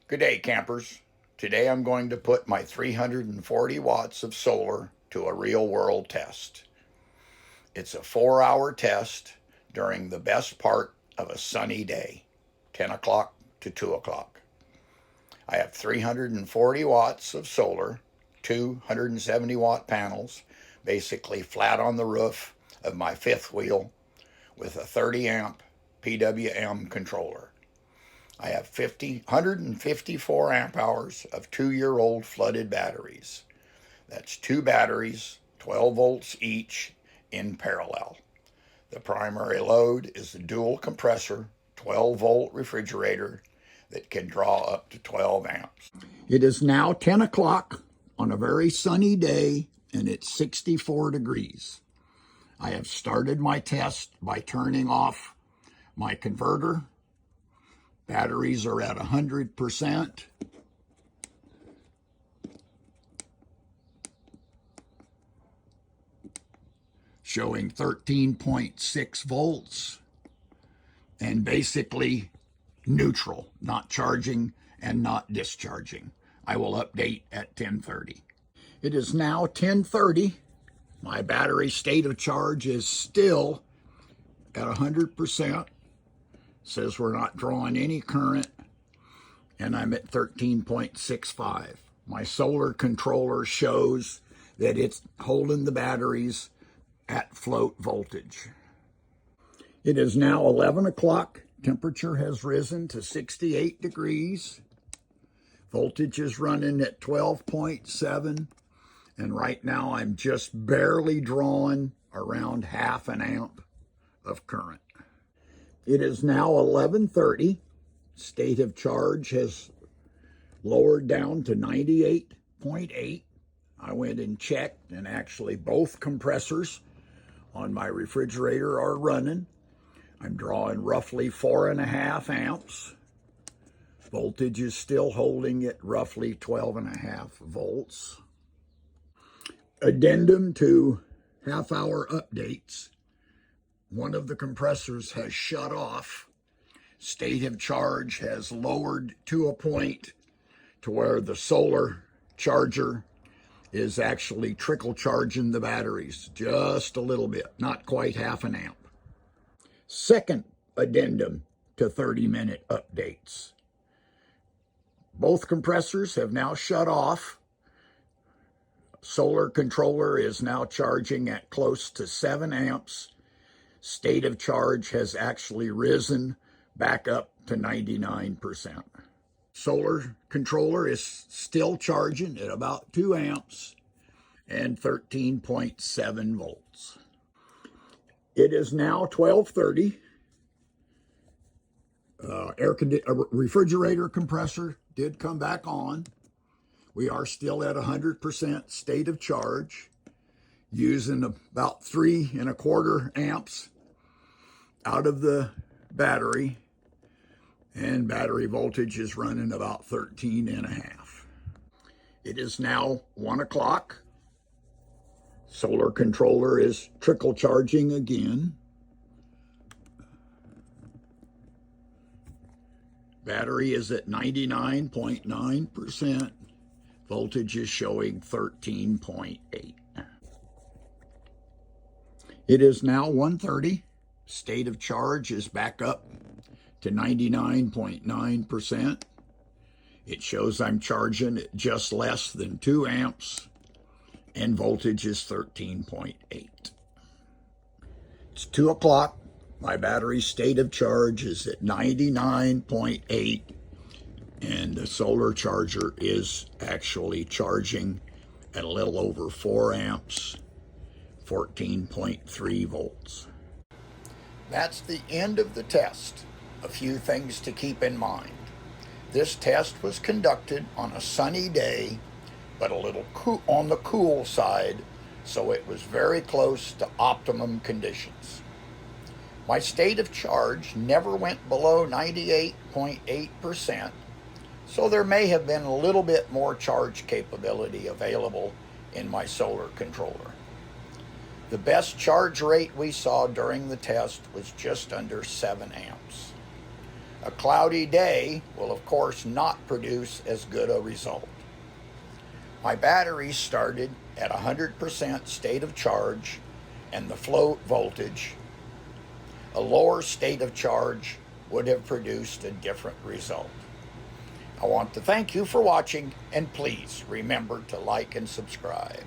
Good day, campers. Today I'm going to put my 340 watts of solar to a real-world test. It's a 4-hour test during the best part of a sunny day, 10 o'clock to 2 o'clock. I have 340 watts of solar, two 170-watt panels, basically flat on the roof of my fifth wheel with a 30-amp PWM controller. I have 154 amp hours of 2-year-old flooded batteries. That's two batteries, 12 volts each, in parallel. The primary load is the dual compressor 12-volt refrigerator that can draw up to 12 amps. It is now 10 o'clock on a very sunny day, and it's 64 degrees. I have started my test by turning off my converter. Batteries are at 100%. Showing 13.6 volts and basically neutral, not charging and not discharging. I will update at 10:30. It is now 10:30. My battery state of charge is still at 100%. Says we're not drawing any current, and I'm at 13.65. My solar controller shows that it's holding the batteries at float voltage. It is now 11 o'clock. Temperature has risen to 68 degrees. Voltage is running at 12.7, and right now I'm just barely drawing around half an amp of current. It is now 11:30. State of charge has lowered down to 98.8. I went and checked, and actually both compressors on my refrigerator are running. I'm drawing roughly 4.5 amps. Voltage is still holding at roughly 12.5 volts. Addendum to half-hour updates. One of the compressors has shut off. State of charge has lowered to a point to where the solar charger is actually trickle charging the batteries just a little bit, not quite half an amp. Second addendum to 30-minute updates. Both compressors have now shut off. Solar controller is now charging at close to 7 amps. State of charge has actually risen back up to 99%. Solar controller is still charging at about 2 amps and 13.7 volts. It is now 12:30. Refrigerator compressor did come back on. We are still at 100% state of charge, using about 3.25 amps out of the battery, and battery voltage is running about 13.5. It is now 1 o'clock. Solar controller is trickle charging again. Battery is at 99.9%. Voltage is showing 13.8. It is now 1:30. State of charge is back up to 99.9%. It shows I'm charging at just less than 2 amps, and voltage is 13.8. It's 2 o'clock. My battery state of charge is at 99.8, and the solar charger is actually charging at a little over 4 amps, 14.3 volts. That's the end of the test. A few things to keep in mind. This test was conducted on a sunny day, but a little on the cool side, so it was very close to optimum conditions. My state of charge never went below 98.8%, so there may have been a little bit more charge capability available in my solar controller. The best charge rate we saw during the test was just under 7 amps. A cloudy day will of course not produce as good a result. My battery started at 100% state of charge and the float voltage. A lower state of charge would have produced a different result. I want to thank you for watching, and please remember to like and subscribe.